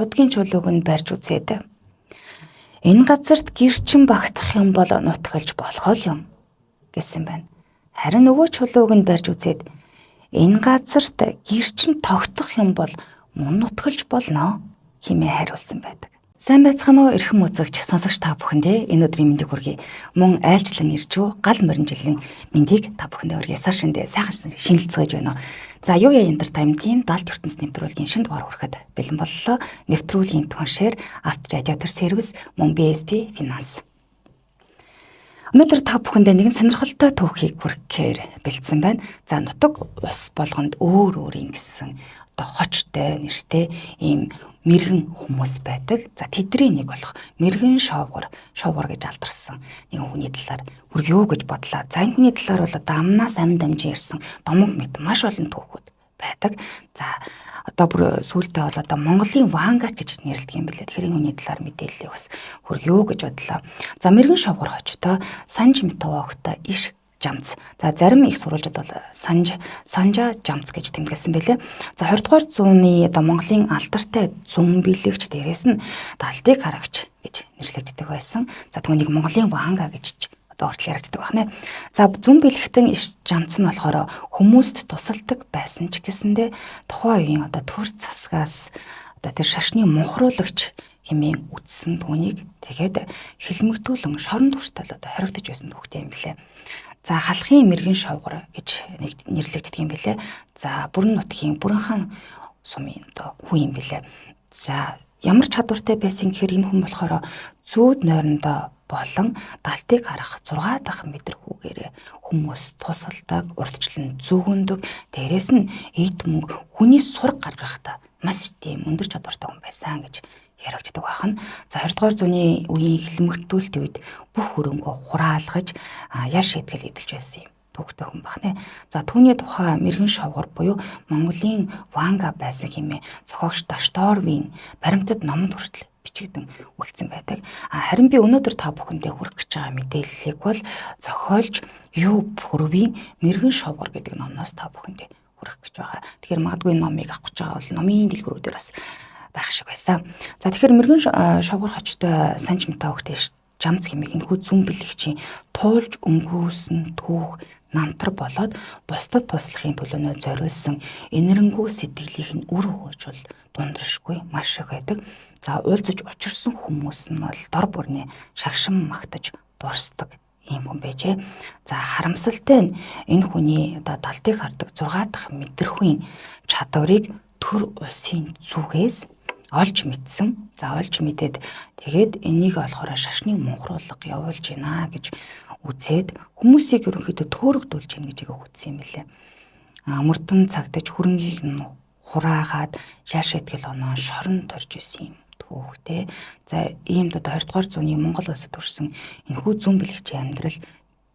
Удгийн чулууг нь барьж үзээд энэ газарт гэрчин багтах юм бол нутгалж болох юм гэсэн байна. Харин нөгөө чулууг нь барьж үзээд энэ газарт гэрчин тогтох юм бол мөн нутгалж болно хэмээн хариулсан байдаг. Сайн байцгаана уу эрхэм үзэгч сонсогч та бүхэндээ энэ өдрийн мэндийг хүргэе. Мөн айлчлан иржүү гал морин жилийн мэндийг та бүхэндээ хүргэе. Сар шиндээ сайхан шинэлцгээж байна уу. За юу яа энтертайнментийн 70 ертөнц нэвтрүүлгийн шинэ дугаар хүрэхэд бэлэн боллоо. Нэвтрүүлгийн түншээр Авторадиотор сервис мөн BSP Finance. Өнөөдөр та бүхэндээ нэгэн сонирхолтой төвхийг хүргэхээр бэлдсэн байна. За нутаг ус болгонд өөр ингэсэн одоо хочтой нэртэй ийм мэрэгэн хүмүүс байдаг. За тэдний нэг болох мэрэгэн шовгор гэж алдарсан нэг хүний талаар хүргье гэж бодлоо. За энэ хүний талаар бол одоо амнаас амд амжин ирсэн домог мэд маш олон түүхүүд байдаг. За одоо бүр сүүлдээ бол одоо Монголын Вангач гэж нэрлэдэг юм билээ. Тэгэхээр энэ хүний талаар мэдээллийг бас хүргье гэж бодлоо. За мэрэгэн шовгор хочтой Санж Метавогтой иш жамц. За зарим их сурвалжууд бол санжа жамц гэж тэмдэглэсэн байлээ. За 20 дугаар зууны одоо Монголын алдартай зүүн бэлэгч дээрээс нь Далтыг харагч гэж нэрлэгддэг байсан. За түүнийг Монголын Ванга гэж одоо уртл яригддаг байна. За зүүн бэлэгтэн иш жамц нь болохоор хүмүүст тусалдаг байсан ч гэсэндээ тухайн үеийн одоо төр засгаас одоо тэр шашны мунхруулагч хэмээн үтсэн түүнийг тэгээд хилмигдүүлэн шорон дуртай одоо хоригдож байсан түүхтэй юм билээ. За халахын мэрэгэн шовгор гэж нэрлэгддэг юм билээ. За бүрэн нутгийн бүрэнхан сумын одоо хүн юм билээ. За ямар чадвартай байсан гэхээр энэ хүн болохоор зүүд нойрондоо болон Далтыг харах 6 дахь метр хүүгээр хүмүүс тусалдаг, урдчлан зүгүндэг, дээрэс нь эд мөнгө хүний сураг гаргахтаа маш тийм өндөр чадвартай хүн байсан гэж яригддаг байна. За 20 дугаар зууны үеийн хилмигдүүлэлт үед бүх хөрөнгөө хураалгаж яар шийтгэл эдэлж байсан юм. Түүхтэй хүн байна. За түүний тухай мэрэгэн шовгор буюу Монголын Ванга байсан хэмээн зохиогч Дашторвийн баримтад номонд хүртэл бичигдэн үлдсэн байдаг. Харин би өнөөдөр та бүхэндээ хүргэх гэж байгаа мэдээллийг бол зохиолч Юу Пүрвийн мэрэгэн шовгор гэдэг номноос та бүхэндээ хүргэх гэж байгаа. Тэгэхээр магадгүй номыг авах гэж байгаа бол номын дэлгүүрүүдээр бас байх шиг байсан. За тэгэхээр мэрэгэн шовгор хочтой Санж Метавогтой жамц хэмээх энэ хүү зүүн бэлэгчийн туулж өнгөрүүлсэн түүх намтар болоод бусдад туслахын төлөөнөө зориулсан энэрэнгүй сэтгэлийнх нь үр хөөж бол дундрашгүй маш их байдаг. За уулзаж учирсан хүмүүс нь бол дор бүрний шагшин магтаж дурсдаг ийм хүн байжээ. За харамсалтай нь энэ хүний одоо Далтыг хардаг 6 дахь мэдрэхүйн чадварыг төр улсын зүгээс олж мэдсэн. За олж мэдээд тэгээд энийг болохоор шашны мунхруулга явуулж гинэ гэж үзээд хүмүүсийг ерөнхийдөө төөрөгдүүлж гин гэж үзсэн юм билээ. Мөрдөн цагдаж хөрөнгийг нь хураагаад шашаатгэл оноо шорон торж исэн юм түүхтэй. За иймд одоо 20 дугаар зууны Монгол улсад төрсэн энэхүү зүүн бэлэгчийн амьдрал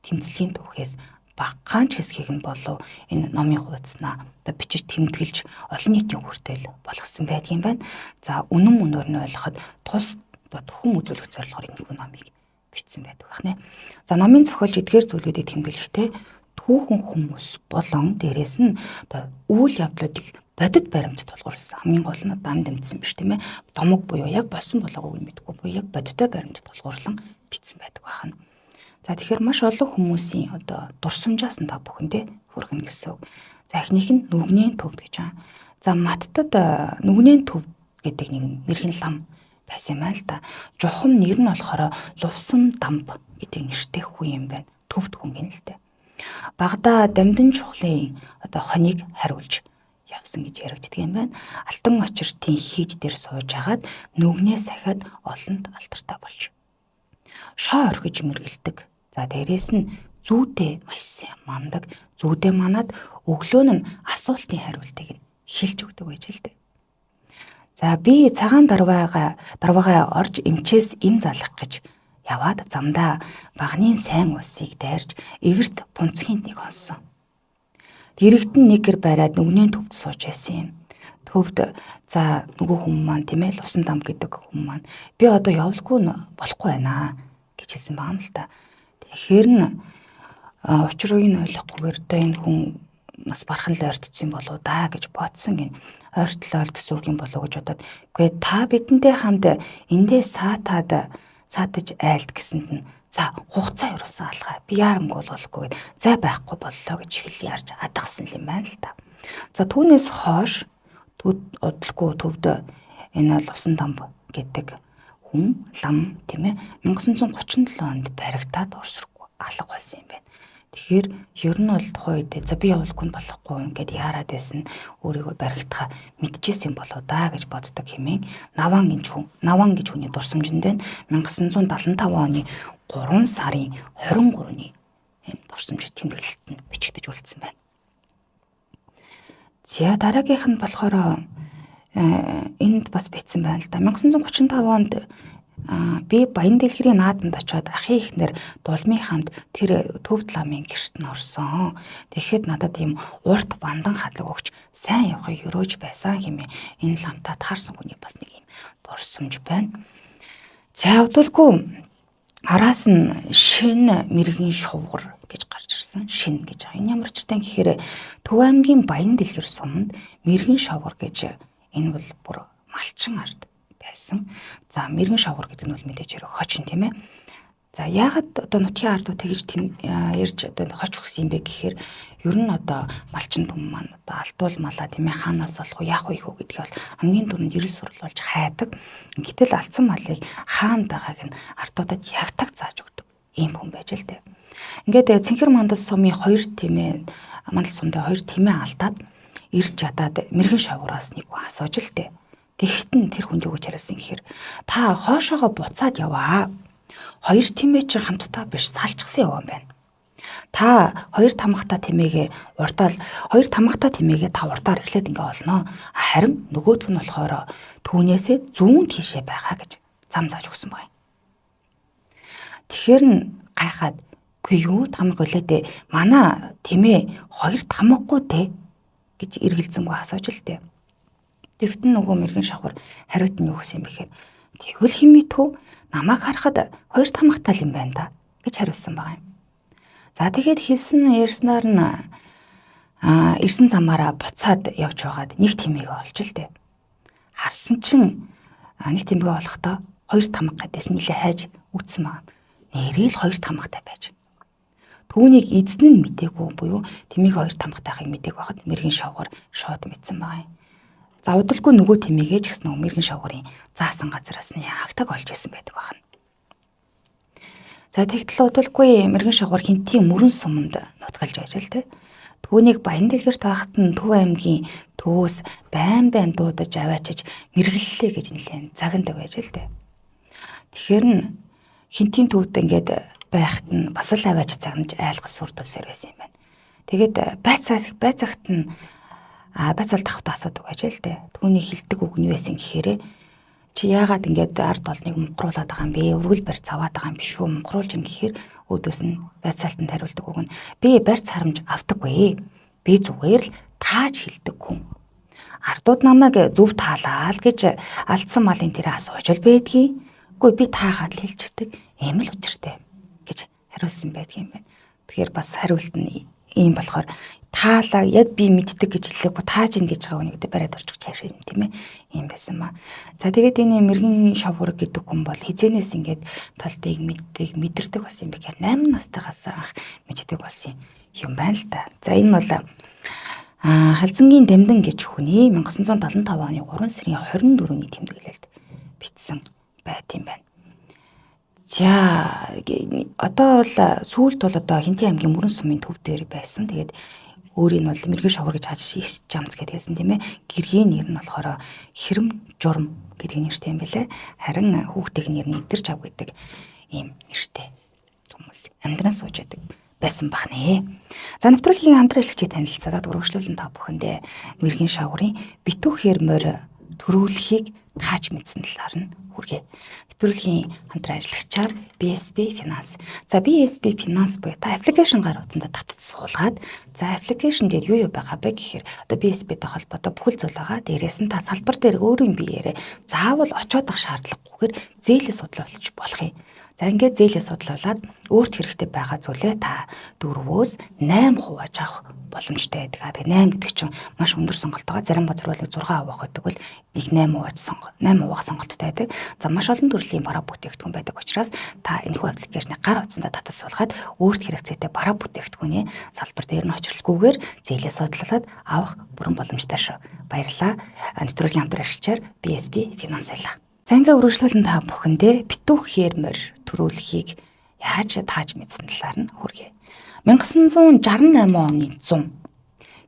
тэмцлийн түүхээс багахан ч хэсгийг нь болов энэ номын хуудаснаа одоо бичиж тэмдэглэж олон нийтийн хүртэл болгосон байдгийн байна. За үнэн мөнөөр нь ойлгоход тус түхэн үзүүлэх зорилгоор энэ хүн номыг бичсэн байдаг байна. За номын зохиолч эдгээр зүйлүүдийг тэмдэглэхдээ түүхэн хүмүүс болон дээрэс нь одоо үйл явдлуудыг бодит баримтд тулгуурласан. Хамгийн гол нь дам дэмжсэн биш тийм ээ. Домог буюу яг болсон болоогүйг нь мэдгүй буюу яг бодиттой баримтд тулгуурлан бичсэн байдаг байна. За тэгэхээр маш олон хүмүүсийн одоо дурсамжаас нь та бүхэндээ хүргэнэ гэсэн үг. За эхнийх нь нүгнэн төвд гэж байна. За маттад нүгнэн төв гэдэг нэг мэрхэн лам байсан юм байна л да. Жухам нэр нь болохоор Лувсан дамб гэдэг нэртэй хүн юм байна. Төвд хүн гэнэлтэй. Багада дамдын чухлын одоо хоныг хариулж явсан гэж яригддаг юм байна. Алтан очиртын хийж дээр сууж агаад нүгнээ сахиад олонд алдартай болж шоо орхиж мэргэлдэг. За дээрээс нь зүйдээ маш сайн мандаг. Зүйдээ манад өглөө нь асуултын хариултыг нь хэлж өгдөг байж л дээ. За би цагаан дарвайгаа орж эмчээс эм залах гэж яваад замдаа багны сайн усыг дайрж эвэрт пунцгийн нэг хонсон. Дэрэгдэн нэгэр бариад нүгнэн төвд сууж байсан юм. Төвд за нөгөө хүн маань тийм ээ Лувсан дам гэдэг хүн маань би одоо явуулгүй болохгүй байна гэж хэлсэн байгаа юм л та. Тэгэхээр нь учрыг нь ойлгохгүйгээр одоо энэ хүн нас бархан л ойртсон болоо да гэж бодсон гин. ойртлол гэсэн үг юм болов уу гэж бодоод үгүй та бидэнтэй хамт эндээ саатаж айлт гэсэнд нь за хугацаа юусаа алгаа би яарамгүй болохгүй гэд за байхгүй боллоо гэж хэл ярьж адагсан юм байна л та. За түүнээс хойш удалгүй төвд энэ бол усан дамб гэдэг хүн лам тийм ээ 1937 онд баригдаад орсоргүй алга болсон юм байна. Тэгэхээр ер нь бол тухайн үед за би явуулгүй болохгүй ингээд яарад байсан өөрийгөө баригдахаа мэдчихсэн болоо да гэж боддог хэмээн Наван гэж хүний дурсамжинд байна. 1975 оны 3 сарын 23-ны дурсамжид тэмдэглэлт нь бичигдэж үлдсэн байна. За дараагийнх нь болохоор энд бас бичсэн байна л да. 1935 онд би Баян дэлгэрийн наадамд очиод ахын ихнэр Дулмын хамт тэр Төвд ламын гэрт нь орсон. Тэгэхэд надад ийм урт вандан хадлаг өгч сайн явахыг өрөөж байсан хэмээн энэ ламтаа таарсан хүний бас нэг ийм дурсамж байна. За удалгүй араас нь шин мэрэгэн шувгар гэж гарч ирсэн. Шин гэж байгаа. Энэ ямар ч тань гэхээр Төв аймгийн Баян дэлгэр суманд мэрэгэн шувгар гэж энэ бол бүр малчин ард байсан. За мэрэгэн шавхар гэдэг нь бол мэдээж хэрэг хочин тийм ээ. За яагаад одоо нутгийн ардуу тэгж ярьж одоо хоч өгсөн юм бэ гэхээр ер нь одоо малчин түмэн маань одоо алтуул малаа тийм ээ хаанаас олох уу яах вэ гэдгийг бол хамгийн түрүүнд ерэл сурлуулж хайдаг. Гэтэл алдсан малыг хаана байгааг нь ардуудад ягтаг зааж өгдөг ийм хүн байж л дээ. Ингээд Цэнхэр мандал сумын 2 тийм ээ мандал сумдаа 2 тэмээ алдаад ирж чадаад мэрэгэн шавхараас нэг асууж л дээ. Тэгэхдээ тэр хүн юу гэж хариулсан гэхээр та хоошоогоо буцаад яваа. 2 тэмээ чи хамтдаа биш салчихсан яваа юм байна. Та 2 тамхтай тэмээгээ урдаал 2 тамхтай тэмээгээ та урдаар эхлээд ингээ олноо. Харин нөгөөх нь болохоор түүнээсээ зүүн тийшээ байгаа гэж зам зааж өгсөн байна. Тэгэхээр нь гайхаад үгүй юу тамх үлээдэ манай тэмээ 2 тамгагүй те гэж эргэлзэнгүй асууж л дээ. Тэгтэн нөгөө мэрэгэн шавхар хариуд нь юу гэсэн юм бэхээр тэгвэл химитүү намайг харахад 2 тамхтай юм байна да гэж хариулсан байгаа юм. За тэгээд хэлсэн ярьснаар нь ирсэн замаараа буцаад явж байгаад нэг тэмээгээ олж л дээ. Харсан чинь нэг тэмээгээ олохдоо 2 тамга гэдээс нэлээ хайж үтсэн байгаа. Нэрэл 2 тамгатай байж. Түүнийг эзэн нь мдээгүй буюу тэмээгээ 2 тамгатайхыг мдээгүй байхад мэрэгэн шавхар шууд мэдсэн байгаа юм. За удалгүй нөгөө тэмээгээ ч гэсэн мэрэгэн шавхарын заасан газараас нь ягтаг олж исэн байдаг байна. За тэгтэл удалгүй мэрэгэн шавхар хинтийн мөрөн суманд нутгалж байж л те. Түүнийг Баян дэлгэрт байхад нь Төв аймгийн төвөөс байн дуудаж аваачиж мэргэллээ гэж нэлээд загнадаг байж л те. Тэгэхээр нь хинтийн төвд ингээд байхад нь бас л аваач загнаж айлгас сүрдүүлсээр байсан юм байна. Тэгээд байцаагт нь байцаал давхтаа асуудаг байж л дээ. Түүний хилдэг үг нь юу байсан гэхээр чи яагаад ингээд ард олныг мунхруулад байгаа юм бэ? Өргөл барьц аваад байгаа юм биш үү? Мунхруулж ин гэхээр өөдөөс нь байцаалтанд хариулдаг үг нь би барьц харамж авдаггүй. Би зүгээр л тааж хилдэг хүн. Ардууд намайг зөв таалаа л гэж алдсан малын тэрэ асууж л байдгийг. Үгүй би таагаад л хэлчихдэг. Ийм л учиртай гэж хариулсан байдаг юм байна. Тэгэхээр бас хариулт нь ийм болохоор таалаа яг би мэддэг гэж хэлээгүй тааж ин гэж байгаа үнийгдээ бариад орчих чаашаа юм тийм ээ ийм байсан маа. За тэгээд энэ мэрэгэн шавхар гэдэг хүн бол хизэнээс ингээд талтыг мэдэрдэг болсон юм бэхээр 8 настайгаас анх мэддэг болсон юм байна л та. За энэ бол Халзангийн Дамдан гэж хүний 1975 оны 3 сарын 24-ний тэмдэглэлд бичсэн байт юм байна. За одоо бол сүүлд бол одоо Хинтийн аймгийн Мөрөн сумын төв дээр байсан. Тэгээд өөрийг нь бол мэрэгэн шавхар гэж хааж жамц гэдгээсэн тийм ээ. Гэргийн нэр нь болохоор Хэрэм журам гэдэг нэртэй юм байлээ. Харин хүүхдийн нэр нь Идэрч ав гэдэг ийм нэртэй хүмүүс амьдран сууж байдаг байсан бах нэ. За нэвтрүүлгийн хамтран хэлэгчид танилцуулаад үргэлжлүүлэн та бүхэндээ мэрэгэн шавхарын битүүхээр морь төрүүлэхийг тааж мэдсэн талаар нь хүргэе. Нэвтрүүлгийн хамтран ажиллагчаар BSB Finance. За BSB Finance буюу та аппликейшн гаргуулсандаа татаж суулгаад за аппликейшн дээр юу байгаа бэ гэхээр одоо BSB-тэй холбоотой бүхэл зүйл байгаа. Дээрээс нь та салбар дээр өөрийн биеэрээ заавал очиод ах шаардлагагүйгээр зээлээ судлуулж болох юм. За ингээд зээлээ судлуулад өөрт хэрэгтэй байгаа зүйлээ та 4-өөс 8% авах боломжтой байдаг. Тэгээ 8 гэдэг чинь маш өндөр сонголтоо. Зарим газар бол 6% авах гэдэг бол нэг 8% сонголттой байдаг. За маш олон төрлийн бараа бүтээгдэхүүн байдаг учраас та энэхүү аппликейшнийг гар утсандаа татасуулгаад өөрт хэрэгцээтэй бараа бүтээгдэхүүний салбар дээр нь очролгүйгээр зээлээ судлуулад авах бүрэн боломжтой шүү. Баярлалаа. Нэвтрүүлгийн хамтран ашиглачаар BSB Finance байлаа. Цангаа үргэлжлүүлэн та бүхэндээ битүү хээрмэр төрүүлэхийг яаж тааж мэдсэн талаар нь хүргэе. 1968 оны 100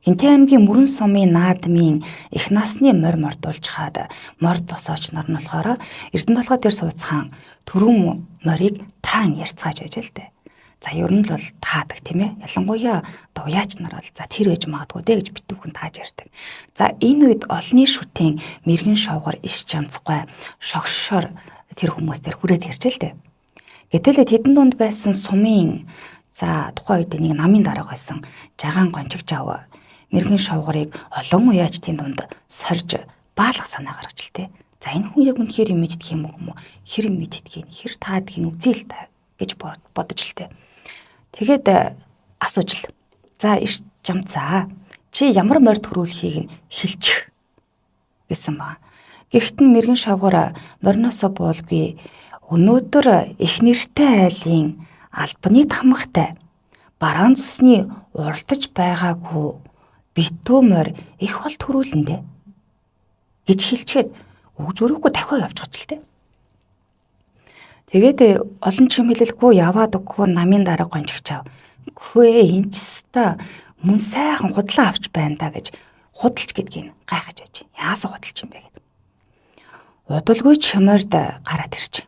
Хинтээ аймгийн Мөрөн сумын наадмын их насны морь мордуулж хаад морд босооч нар нь болохоор Эрдэнэ толгой дээр сууцхан төрүүн морийг таан ярьцгааж байж л дээ. За ер нь л бол таадаг тийм ээ. Ялангуяа дуяач нар бол за тэр ээж магадгүй дээ гэж битүүхэн тааж ярьдаг. За энэ үед олонний шүтэн мэрэгэн шовгор иш чамцгүй шогшоор тэр хүмүүс тэр хүрээд ирж л дээ. Гэтэл тэдэн дунд байсан сумын за тухайн үед нэг намын дарга байсан жагаан гончигч аав мэрэгэн шовгорыг олон уяачдын дунд сорж баалгах санаа гаргаж л дээ. За энэ хүн яг үнэхээр юм мэддэг юм уу? Хэр мэддэг юм? Хэр таадаг юм үзэл та гэж бодож л дээ. Тэгээд асууж л. За иш жамцаа. Чи ямар морь төрүүлэхийг нь хэлчих гэсэн ба. Гэхдээ мэрэгэн шавгар мориноосоо буулгүй өнөөдөр их нэртэй айлын албаны тамхтай бараан цусны уралдаж байгаагүй битүү морь их хол төрүүлэндэ гэж хэлчихэд үг зөрөөгүй дахиад явчихж л дээ. Тэгээд олон чим хэлэлгүй яваад өгөхгүй намын дарга гончигчаа. Хөөе энэ ч та мөн сайхан худлаа авч байна да гэж худалч гэдгийг гайхаж байж. Яасан худалч юм бэ гэдэг. Удалгүй чимэрд гараад ирч.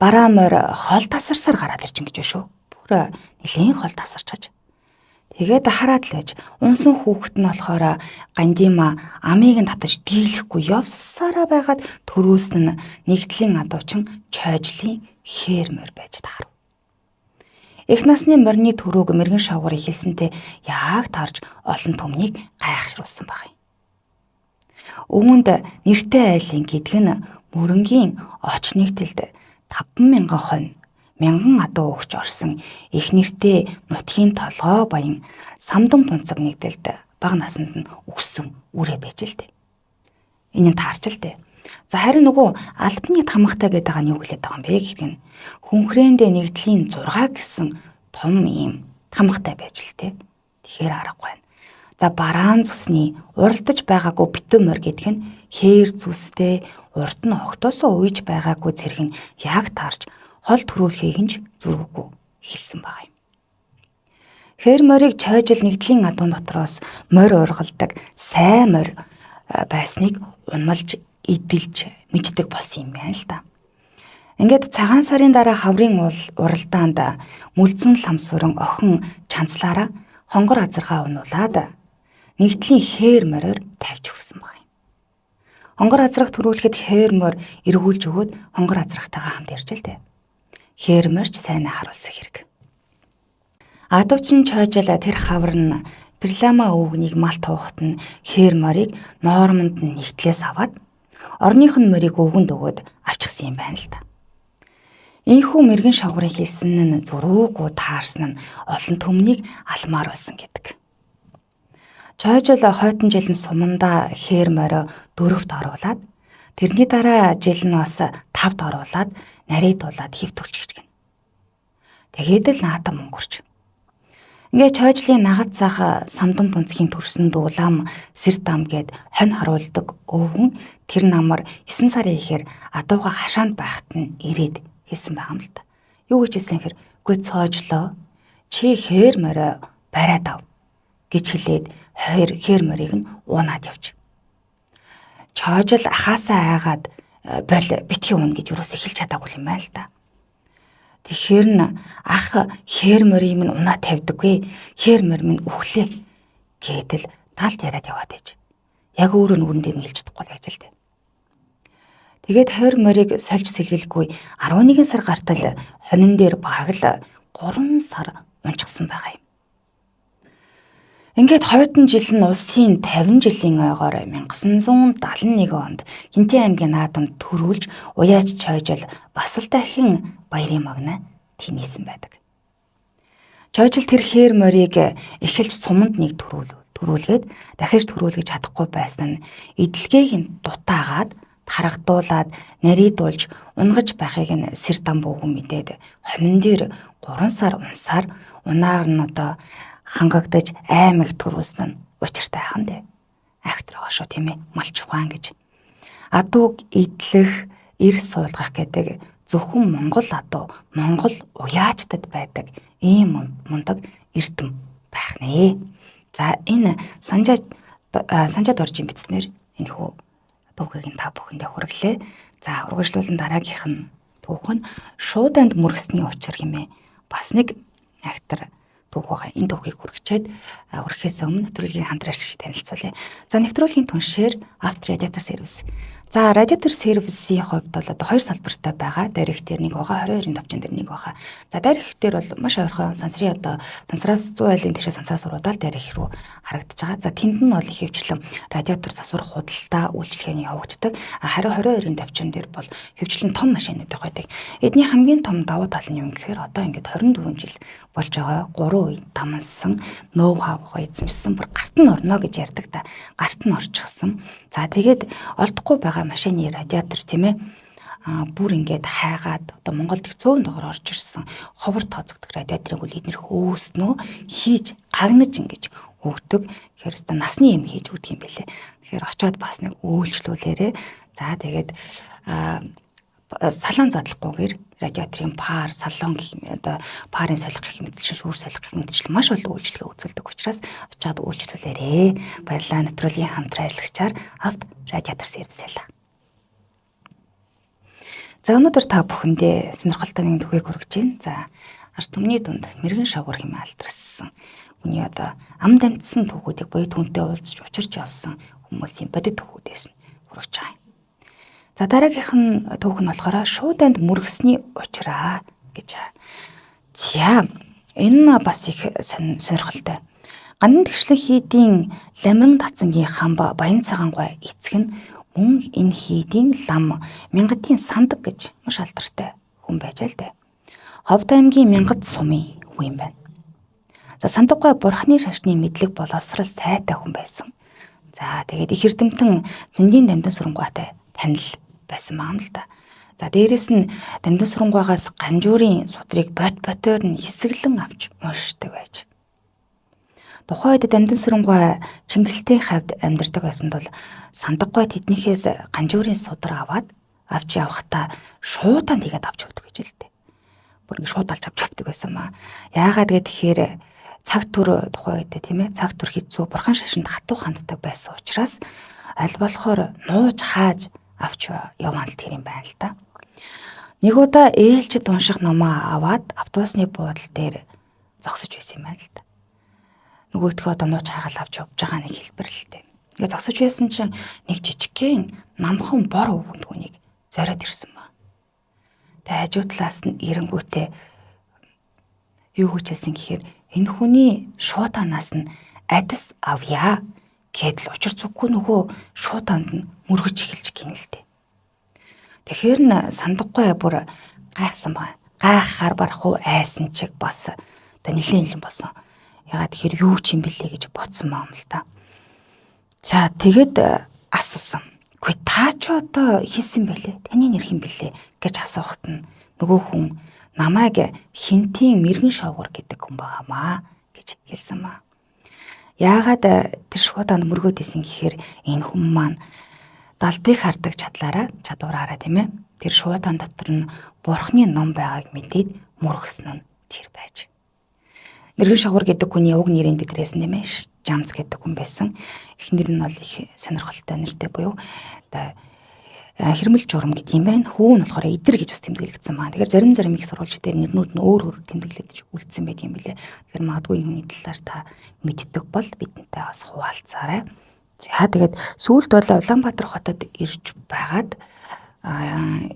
Бараа морь хол тасарсаар гараад ирчин гэж шүү. Бүр нэлийн хол тасарчаж. Тэгээд хараад л байж унсан хүүхэд нь болохоор гандима амийг нь татаж дийлэхгүй явсараа байгаад төрөөс нь нэгдлийн адуучин чойжлын хээрмэр байж таарв. Их насны морины төрөөг мэрэгэн шавгар ихэлсэнтэй яг таарж олон түмнийг гайхшруулсан баг юм. Үүнд нэртэй айлын гэдг нь мөрөнгийн оч нэгтэлд 5,000 хонь 1000 адуу өгч орсон их нэртэй нутгийн толгой баян самдан пунцаг нэгдэлд бага наснд нь өгсөн үрээ байж л дээ. Энэ нь таарч л дээ. За харин нөгөө албаны тамхтай гэдэг байгаа нь юу хэлээд байгаа юм бэ гэдэг нь хүнхрээндээ нэгдлийн 6 гэсэн том ийм тамхтай байж л дээ. Тэгэхээр аргагүй байна. За бараан цусны уралдаж байгаагүй битүү морь гэдэг нь хээр зүстэй урд нь октоосоо уйж байгаагүй зэрэг нь яг таарч хол төрүүлэхийг нь зүрхгүй хэлсэн байгаа юм. Хэр морийг чойжл нэгдлийн адуун дотроос морь ургалдаг сайн морь байсныг уналж эдэлж мэддэг болсон юм байна л да. Ингээд цагаан сарын дараа хаврын уралдаанд мүлзэн ламсуран охин чанцлаараа хонгор азаргаа унуулад нэгдлийн хээр мороор тавьж өгсөн байна. Хонгор азрах төрүүлэхэд хээр морь эргүүлж өгөөд хонгор азрахтайгаа хамт ирж л дээ. Хээр морьч сайн харуулсан хэрэг. Адуучин чойжл тэр хавар нь Перлама өвгнийг мал туухад нь хээр морийг ноормонд нь нэгтлээс аваад орных нь морийг өвгөнд өгөөд авчихсан юм байна л да. Ийхүү мэрэгэн шавгарын хэлсэн нь зуруугүй таарсан нь олон түмнийг алмаар болсон гэдэг. Чойжл хойтон жилэн сумандаа хээр морио 4-т оруулаад тэрний дараа жил нь бас 5-т оруулаад нарийн дулаад хив төлчихж гин. Тэгээд л наатан мөнгөрч. Ингээ чойжлын нагад цаах самдан пунцгийн төрсөн дуулам сэрдам гээд хонь харуулдаг өвгөн тэр намар 9 сарын ихээр адууга хашаанд байхад нь ирээд хэлсэн байгаа юм л та. Юу гэж хэлсэн хэр үгүй цоожлоо чи хээр морио бариад ав гэж хэлээд хээр морийг нь уунаад явж. Чойжл ахаасаа айгаад бол битгий уун гэж юусоо хэлж чадаагүй юм байна л да. Тэгэхээр н ах хээр морийг минь унаа тавьдаггүй. Хээр морь минь үхлээ гэдэл талд яриад яваад байж. Яг өөрөө нүрэн дээр нь хэлж чадахгүй байж л дээ. Тэгээд хээр морийг сольж сэлгэлгүй 11 сар гартал хонин дээр бараг л 3 сар унчихсан байгаа юм. Ингээд хойдон жил нь улсын 50 жилийн ойгоор 1971 онд Хинтээ аймгийн наадамд төрүүлж уяаж чойжол бас л дахин баярын магнаа тийнээсэн байдаг. Чойжол тэр хээр морийг эхэлж суманд нэг төрүүлгээд дахиж төрүүлгэж чадахгүй байсан нь эдлэгийг дутаагаад тарагдуулаад нарийдуулж унгаж байхыг нь сэр дамбуугүй мэдээд хонин дээр 3 сар унсаар унаар нь одоо хангагдаж аймаг төрүүлсэн нь учиртай хаан дээ. Актер байгаа шүү тийм ээ. Малч ухаан гэж. Адууг эдлэх, эр суулгах гэдэг зөвхөн Монгол адуу, Монгол уяачтад байдаг ийм мундаг эрдэм байх нэ. За энэ санжаад орж ин бичснээр энэ хүү түүхийг та бүхэндээ хүргэлээ. За урагшлуулсан дараагийнх нь түүх нь шууданд мөргсний учир хэмээн бас нэг актер түүх байгаа. Энэ түүхийг хүргэчээд хүрхээс өмнө нэвтрүүлгийн хамтрагч шиг танилцуулъя. За нэвтрүүлгийн түншээр Авто радиатор сервис. За радиатор сервисийн хувьд бол одоо хоёр салбартай байгаа. Дээрх дээр нэг байгаа, 22-ын товчон дээр нэг байгаа. За дээрх дээр бол маш ойрхон сансрын одоо сансраас 100 айлын тийшээ сансраас уруудаад дээрх рүү харагдаж байгаа. За тэнд нь бол их хөвчлэн радиатор засвар худалдаа үйлчлэгээний явагддаг. Харин 22-ын товчон дээр бол хөвчлэн том машинууд байдаг. Эдний хамгийн том давуу тал нь юу гэхээр одоо ингээд 24 жил болж байгаа 3 үе тамансан ноу хавгаа эзэмшсэн бүр гарт нь орно гэж ярьдаг та. Гарт нь орчихсон. За тэгээд олдохгүй байгаа машины радиатор тийм ээ бүр ингээд хайгаад одоо Монголд их зөөн догоор орж ирсэн ховор тооцогдох радиаторыг үл эднэрх өөснөө хийж гагнаж ингэж өгдөг. Тэгэхээр өстө насны юм хийж өгдөг юм бэлээ. Тэгэхээр очиод бас нэг үйлчлүүлээрээ за тэгээд салон задлахгүйгээр радиаторын пар, салон гэх юм одоо парын солих гэх мэтчил, шүүр солих гэх мэтчил маш олон үйлчлэгээ үзүүлдэг учраас очиад үйлчлүүлээрээ. Баярлалаа нэвтрүүлгийн хамтран ажиллагчаар Авто радиатор сервис байлаа. За өнөөдөр та бүхэндээ сонирхолтой нэг түүхийг хүргэж байна. За ард түмний дунд мэрэгэн шавгуур хэмээн алдарсан. Хүний одоо ам дамжсан түүхүүдийг буюу түнтэй уулзч учирч явсан хүмүүсийн бодит түүхүүдээс нь хүргэж байгаа юм. За дараагийнх нь түүх нь болохоор шууданд мөргсний учраа гэж. За энэ бас их сонирхолтой. Гандан тэгшлэг хийдийн ламран татсангийн хамба баян цагаан гой эцэг нь мөн энэ хийдийн лам мянгатын сандаг гэж маш алдартай хүн байж л дээ. Ховд аймгийн мянгат сумын хүн юм байна. За сандаг гой бурхны шашны мэдлэг боловсрал сайтай хүн байсан. За тэгээд их эрдэмтэн зэндийн дамдан сүрэнгуйтай танил байсан маам л да. За дээрэс нь дамдан сүрэнгуйгаас ганжуурын судрыг ботоор нь хэсэглэн авч уншдаг байж. Тухайн үед дамдан сүрэнгуй Чингэлтэй хавьд амьдардаг байсан бол сандаггой тэднийхээс ганжуурын судар авч явахдаа шууданд хийгээд авч өгдөг гэж хэлдэг. Бүр ингэ шууд алж авч өгдөг байсан маа. Яагаад гэхээр цаг төр тухайн үед тийм ээ цаг төр хэцүү бурхан шашинд хатуу ханддаг байсан учраас аль болохоор нууж хааж авч яваан л тэр юм байна л да. Нэг удаа ээлжид унших номоо аваад автобусны буудлын дээр зогсож байсан юм байна л да. Нөгөөдхөө одоо нууж хаагаал авч явж байгаа нэг хэлбэр л дээ. Ингээ зогсож байсан чинь нэг жижигхэн намхан бор өвгөнд хүнийг зориод ирсэн ба. Тэгээ хажуу талаас нь эренгүүтээ юу хүчээсэн гэхээр энэ хүний шууданаас нь адис авъя гэдэл учир зүггүй нөгөө шууданд нь мөргөж эхэлж гинэлтэй. Тэгэхээр н сандаггүй бүр гайхсан ба. Гайхахаар барахгүй айсан чиг бас одоо нэлээд л болсон. Ягаад тэгэхээр юу ч юм бэлээ гэж бодсон маам л та. За тэгээд асуусан. Үгүй та ч одоо хийсэн байлээ. Таны нэр хэм бэлээ гэж асуухт нь нөгөө хүн намайг Хинтийн мэрэгэн шавгуур гэдэг хүн байгаамаа гэж хэлсэн маа. Яагаад тэр шууданд мөргөөд исэн гэхээр энэ хүн маань далдыг хардаг чадвараараа тийм ээ. Тэр шуудан дотор нь бурхны ном байгааг мэдээд мөргөсөн нь тэр байж. Мэрэгэн шавгуур гэдэг хүний уг нэрийг бид нэрсэн тийм ээ. Жанц гэдэг хүн байсан. Эхнэр нь бол их сонирхолтой нэртэй буюу одоо хэрмэл журам гэдэг юм байна. Хүү нь болохоор эдэр гэж бас тэмдэглэгдсэн маа. Тэгэхээр зарим их сурвалж дээр нэрнүүд нь өөр тэмдэглэгдэж үлдсэн байдаг юм билээ. Тэгэхээр магадгүй энэ хүний талаар та мэддэг бол бидэнтэй бас хуваалцаарай. За тэгээд сүүлд бол Улаанбаатар хотод ирж байгаад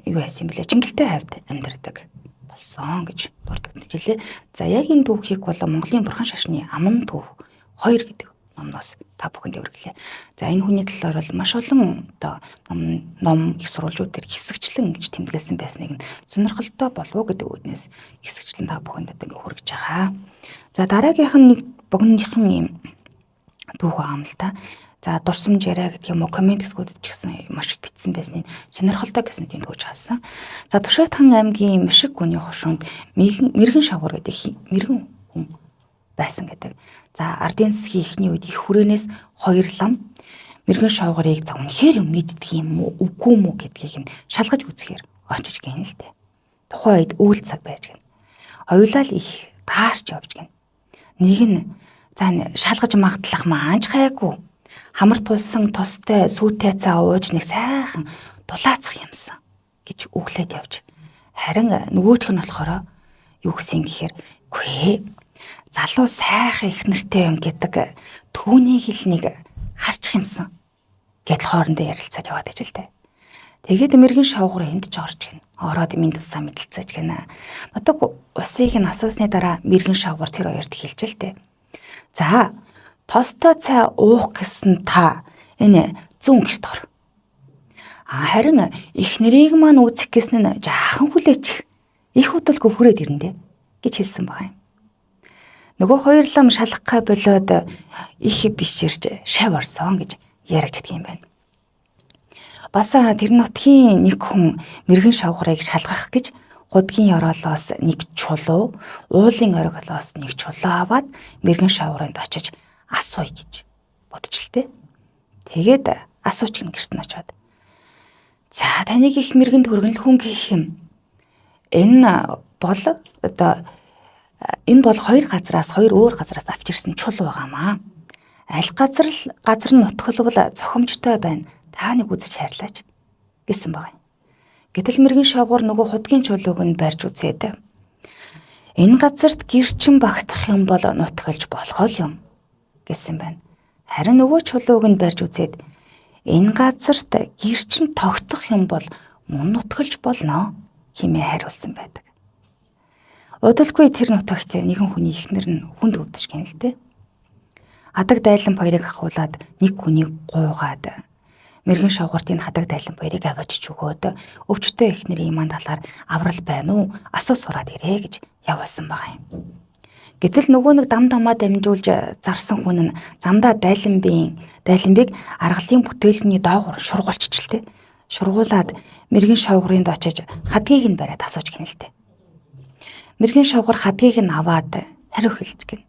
юу яасан бэлээ Чингэлтэй хавьд амьдардаг болсон гэж дурддагжилээ. За яг энэ түүхийг бол Монголын бурхан шашны аман түүх 2 гэдэг номноос та бүхэнд хүргэлээ. За энэ хүний талаар бол маш олон одоо ном их сурвалжууд дээр хэсэгчлэн гэж тэмдэглэсэн байсныг нь сонирхолтой болов уу гэдэг үднээс хэсэгчлэн та бүхэнд одоо ингээ хүргэж байгаа. За дараагийнх нь нэг богинохон юм түүх байгаа юм л та. За дурсамж яриа гэдэг юм уу комент хэсгүүдэд ч гэсэн маш их бичсэн байсныг сонирхолтой гэсэн тийм төвж авсан. За Тушаатхан аймгийн Мишиг гүний хошуунд мэргэн шавгуур гэдэг мэргэн хүн байсан гэдэг. За ардын засгийн эхний үед их хүрээнээс 2 лам мэргэн шавгуурыг за үнэхээр мэддэг юм уу үгүй юм уу гэдгийг нь шалгаж үзэхээр очиж гин л дээ. Тухайн үед үйл цаг байж гин. Хоёулаа л их таарч явж гин. Нэг нь за шалгаж магтлах маанч хайггүй. Хамар тулсан тостой сүйтэй цаа ууж нэг сайхан дулаацах юмсан гэж өглөөд явж. Харин нөгөөх нь болохоор юу гэсэн гэхээр үгүй залуу сайхан их нэртэй юм гэдэг түүний хэлнийг харчих юмсан гэдэл хоорондоо ярилцаад яваад ижил дээ. Тэгээд мэргэн шавгуур энд ч орж гин. Ороод минь тусаа мэдлцэж гинэ. Нутаг усыг нь асуусны дараа мэргэн шавгуур тэр хоёрт хэлж л дээ. За тостой цай уух гэсэн та энэ зүүн гэрт ор. Харин их нэрийг маань үүсэх гэсэн нь жаахан хүлээчих. Их удалгүй хүрээд ирнэ гэж хэлсэн байгаа юм. Нөгөө 2 лам шалгахаа болоод их биширж шав орсон гэж яригддаг юм байна. Бас тэр нутгийн нэг хүн мэргэн шавхрыг шалгах гэж гудгийн ёроолоос нэг чулуу, уулын ориглоос нэг чулуу аваад мэргэн шавхранд очиж асууя гэж бодчихлээ. Тэгээд асууч гин гэрт нь очиод. За таныг их мэргэнд хүргэн л хүн гэх юм. Энэ бол одоо энэ бол 2 газараас 2 өөр газараас авч ирсэн чулуу байгаамаа. Аль газар нь нутгалбал зохимжтой байна. Та нэг үзэж хайрлаач гэсэн баг юм. Гэтэл мэргэн шавгуур нөгөө худгийн чулууг нь барьж үзээд энэ газарт гэрчин багтах юм бол нутгалж болох юм гэсэн байна. Харин нөгөө чулууг нь барьж үзээд энэ газарт гэрчин тогтох юм бол мөн нутгалж болно хэмээн хариулсан байдаг. Удалгүй тэр нутагт нэгэн хүний эхнэр нь хүнд өвдөж гин л дээ. Хадаг дайлан баярыг ахуулаад нэг хүнийг гуугаад мэргэн шавгууртын хадаг дайлан баярыг аваачиж өгөөд өвчтөе эхнэрийн маань талаар аврал байна уу асуу сураад ирээ гэж явуулсан байгаа юм. Гэтэл нөгөө нэг дамдамаа дамжуулж зарсан хүн нь замдаа дайланбыг аргалын бүтээлний доогуур шургуулчихлээ. Шургуулад мэргэн шавгуурынд очиж хадгийг нь бариад асууж гинэлтэй. Мэргэн шавгуур хадгийг нь аваад хариу хэлж гин.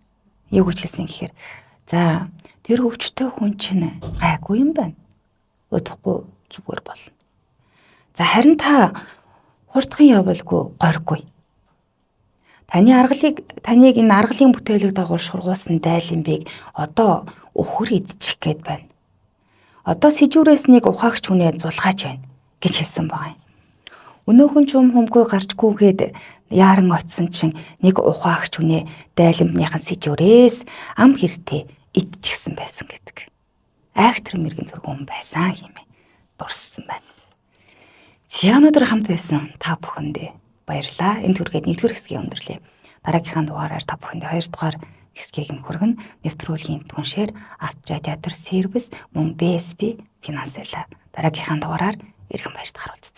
Юу гэж хэлсэн гэхээр за тэр өвчтөе хүн чинь гайгүй юм байна. Удахгүй зүгээр болно. За харин та хурдхан явуулгүй горьгүй. Таныг энэ аргалын бүтээлэг дагуур шургуулсан дайланбыг одоо өхөр идчих гээд байна. Одоо сэжүүрээс нэг ухаагч хүнээ зулгаач байна гэж хэлсэн байгаа юм. Өнөөхөн ч хүмгүй гарчгүйгээд яаран оцсон чинь нэг ухаагч хүнээ дайланбныхан сэжүүрээс ам хэртэй идчихсэн байсан гэдэг. Актер мэргэн зургуун байсан хэмээн дурссан байна. Өнөөдөр хамт байсан та бүхэндээ баярлалаа. Энд хүргээд 1-р хэсгийг өндөрлөе. Дараагийнхаа дугаараар та бүхэндээ 2-р хэсгийг нь хүргэн нэвтрүүлгийн түншээр Авто театр сервис мөн BSB финансалаа. Дараагийнхаа дугаараар эргэн баярт харуулцгаая.